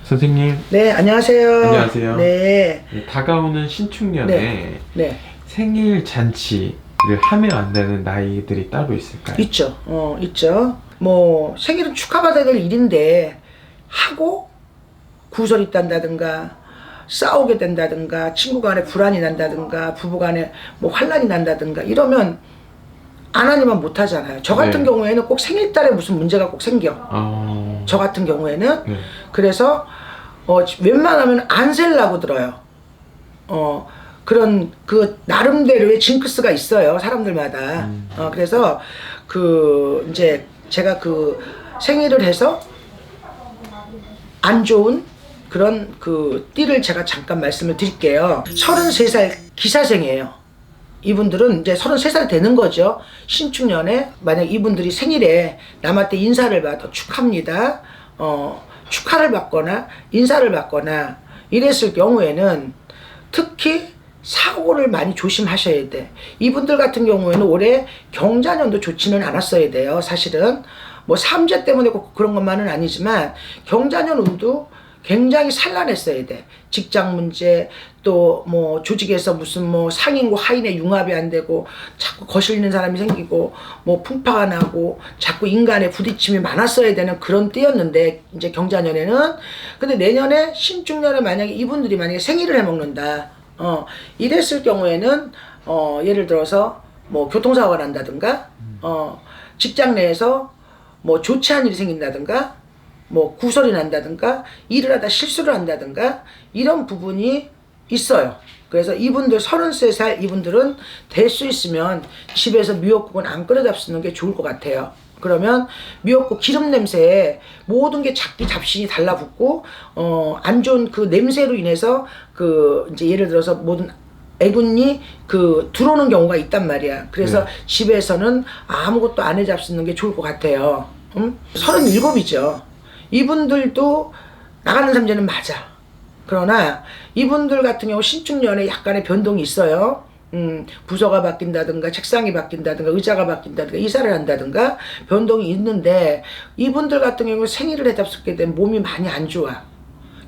선생님. 네, 안녕하세요. 안녕하세요. 네. 다가오는 신축년에 네. 생일 잔치를 하면 안 되는 나이들이 따로 있을까요? 있죠. 있죠. 뭐, 생일은 축하받아야 될 일인데, 하고, 구설이 있단다든가, 싸우게 된다든가, 친구 간에 불안이 난다든가, 부부 간에 뭐 환란이 난다든가, 이러면 안 하니만 못 하잖아요. 저 같은 네. 경우에는 꼭 생일달에 무슨 문제가 꼭 생겨. 저 같은 경우에는. 네. 그래서, 웬만하면 안 셀라고 들어요. 그런 그 나름대로의 징크스가 있어요, 사람들마다. 그래서 이제 제가 생일을 해서 안 좋은 그런 띠를 제가 잠깐 말씀을 드릴게요. 33살 기사생이에요. 이분들은 이제 33살 되는 거죠. 신축년에 만약 이분들이 생일에 남한테 인사를 받아 축하합니다. 축하를 받거나 인사를 받거나 이랬을 경우에는 특히 사고를 많이 조심하셔야 돼. 이분들 같은 경우에는 올해 경자년도 좋지는 않았어야 돼요. 사실은 뭐 삼재 때문에 꼭 그런 것만은 아니지만 경자년 운도 굉장히 산란했어야 돼. 직장 문제, 또 뭐 조직에서 무슨 뭐 상인과 하인의 융합이 안 되고 자꾸 거슬리는 사람이 생기고 뭐 풍파가 나고 자꾸 인간의 부딪힘이 많았어야 되는 그런 때였는데 이제 경자년에는. 근데 내년에 신축년에 만약에 이분들이 만약에 생일을 해먹는다. 이랬을 경우에는 예를 들어서 뭐 교통사고가 난다든가 직장 내에서 뭐 좋지 않은 일이 생긴다든가 뭐 구설이 난다든가 일을 하다 실수를 한다든가 이런 부분이 있어요. 그래서 이분들 33살 이분들은 될 수 있으면 집에서 미역국은 안 끓여 잡수는 게 좋을 것 같아요. 그러면 미역국 기름 냄새에 모든 게 잡신이 달라붙고 안 좋은 그 냄새로 인해서 이제 예를 들어서 모든 애군이 들어오는 경우가 있단 말이야. 그래서 집에서는 아무것도 안 해 잡수는 게 좋을 것 같아요. 37이죠. 이분들도 나가는 삼재는 맞아. 그러나 이분들 같은 경우 신축년에 약간의 변동이 있어요. 부서가 바뀐다든가 책상이 바뀐다든가 의자가 바뀐다든가 이사를 한다든가 변동이 있는데 이분들 같은 경우 생일을 해잡수게 되면 몸이 많이 안 좋아.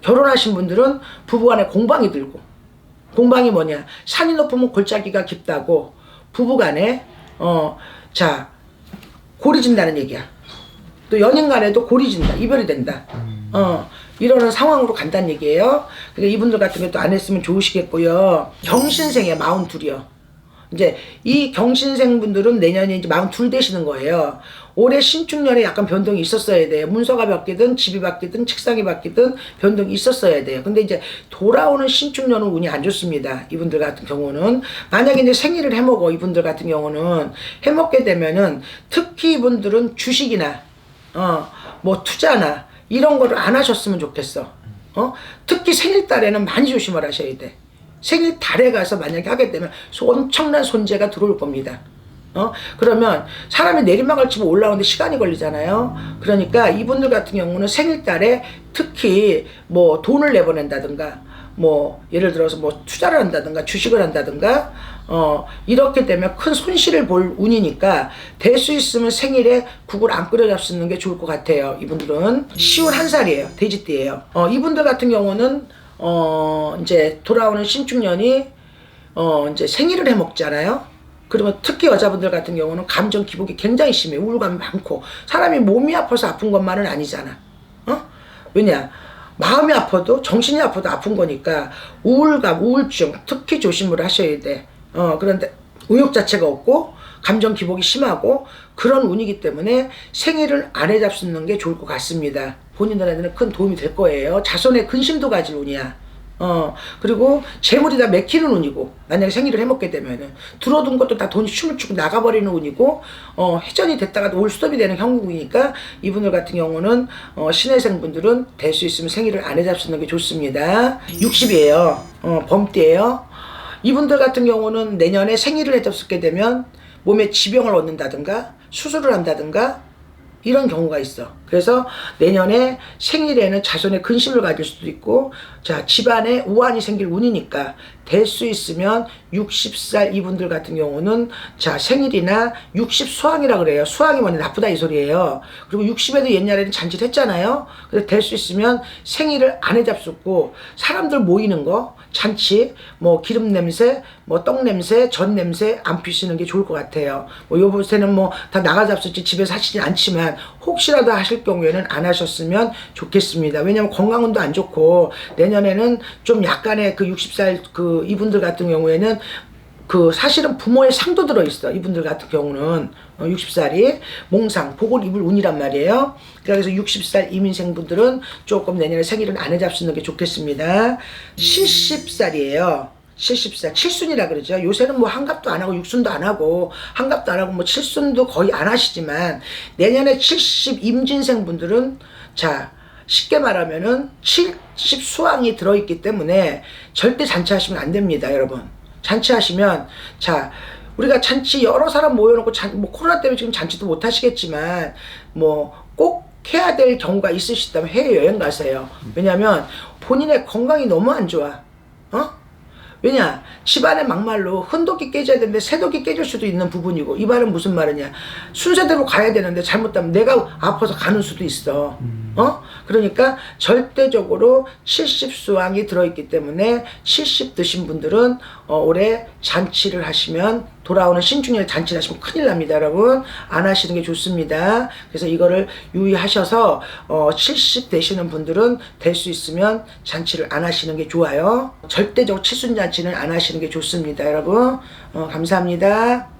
결혼하신 분들은 부부간에 공방이 들고, 공방이 뭐냐, 산이 높으면 골짜기가 깊다고 부부간에 골이 진다는 얘기야. 또 연인 간에도 골이 진다, 이별이 된다. 이러는 상황으로 간다는 얘기예요. 그러니까 이분들 같은 경우도 안 했으면 좋으시겠고요. 경신생이에요, 42이요. 이제 이 경신생 분들은 내년에 이제 42 되시는 거예요. 올해 신축년에 약간 변동이 있었어야 돼요. 문서가 바뀌든 집이 바뀌든 책상이 바뀌든 변동이 있었어야 돼요. 근데 이제 돌아오는 신축년은 운이 안 좋습니다. 이분들 같은 경우는 만약에 이제 생일을 해먹어, 이분들 같은 경우는 해먹게 되면은 특히 이분들은 주식이나 뭐 투자나 이런 거를 안 하셨으면 좋겠어. 특히 생일달에는 많이 조심을 하셔야 돼. 생일달에 가서 만약에 하게 되면 엄청난 손재가 들어올 겁니다. 그러면 사람이 내리막을 치고 올라오는데 시간이 걸리잖아요. 그러니까 이분들 같은 경우는 생일달에 특히 뭐 돈을 내보낸다든가 뭐 예를 들어서 뭐 투자를 한다든가 주식을 한다든가 이렇게 되면 큰 손실을 볼 운이니까 될 수 있으면 생일에 국을 안 끓여 잡수는 게 좋을 것 같아요. 이분들은 10월 1살이에요. 돼지띠예요. 이분들 같은 경우는 이제 돌아오는 신축년이 이제 생일을 해먹잖아요. 그러면 특히 여자분들 같은 경우는 감정 기복이 굉장히 심해. 우울감이 많고 사람이 몸이 아파서 아픈 것만은 아니잖아. 왜냐, 마음이 아파도 정신이 아파도 아픈 거니까 우울감, 우울증 특히 조심을 하셔야 돼. 그런데 의욕 자체가 없고 감정 기복이 심하고 그런 운이기 때문에 생일을 안 해 잡수는 게 좋을 것 같습니다. 본인들한테는 큰 도움이 될 거예요. 자손의 근심도 가질 운이야. 그리고 재물이 다 맥히는 운이고, 만약에 생일을 해먹게 되면은 들어둔 것도 다 돈이 춤을 추고 나가버리는 운이고, 회전이 됐다가 올 스톱이 되는 형국이니까 이분들 같은 경우는 신혜생 분들은 될 수 있으면 생일을 안 해 잡수는 게 좋습니다. 60이에요. 범띠예요. 이분들 같은 경우는 내년에 생일을 해 잡수게 되면 몸에 지병을 얻는다든가 수술을 한다든가 이런 경우가 있어. 그래서 내년에 생일에는 자손의 근심을 가질 수도 있고, 자, 집안에 우환이 생길 운이니까 될 수 있으면 60살 이분들 같은 경우는 자, 생일이나 60 수왕이라 그래요. 수왕이 뭐냐, 나쁘다 이 소리예요. 그리고 60에도 옛날에는 잔치를 했잖아요. 그래서 될 수 있으면 생일을 안 해잡수고 사람들 모이는 거, 잔치, 뭐 기름 냄새, 뭐 떡 냄새, 전 냄새 안 피시는 게 좋을 것 같아요. 뭐 요새는 뭐 다 나가 잡수지 집에서 하시진 않지만 혹시라도 하실 경우에는 안 하셨으면 좋겠습니다. 왜냐면 건강운도 안 좋고, 내년에는 좀 약간의 그 60살 그 이분들 같은 경우에는 그 사실은 부모의 상도 들어있어. 이분들 같은 경우는 60살이 몽상 복을 입을 운이란 말이에요. 그래서 60살 이민생분들은 조금 내년에 생일은 안 해잡수는 게 좋겠습니다. 70살이에요 70살 칠순이라 그러죠. 요새는 뭐 한갑도 안 하고 육순도 안 하고 한갑도 안 하고 뭐 칠순도 거의 안 하시지만, 내년에 70 임진생 분들은 자, 쉽게 말하면은 70 수왕이 들어있기 때문에 절대 잔치하시면 안 됩니다, 여러분. 잔치하시면, 자, 우리가 잔치 여러 사람 모여놓고 뭐 코로나 때문에 지금 잔치도 못 하시겠지만 뭐 꼭 해야 될 경우가 있으시다면 해외여행 가세요. 왜냐면 본인의 건강이 너무 안 좋아. 왜냐, 집안의 막말로 흔독이 깨져야 되는데 새독이 깨질 수도 있는 부분이고, 이 말은 무슨 말이냐, 순서대로 가야 되는데 잘못하면 내가 아파서 가는 수도 있어. 그러니까 절대적으로 70 수왕이 들어있기 때문에 70 드신 분들은 올해 잔치를 하시면, 돌아오는 신중년에 잔치를 하시면 큰일 납니다, 여러분. 안 하시는 게 좋습니다. 그래서 이거를 유의하셔서 70 되시는 분들은 될 수 있으면 잔치를 안 하시는 게 좋아요. 절대적으로 칠순잔치는 안 하시는 게 좋습니다, 여러분. 감사합니다.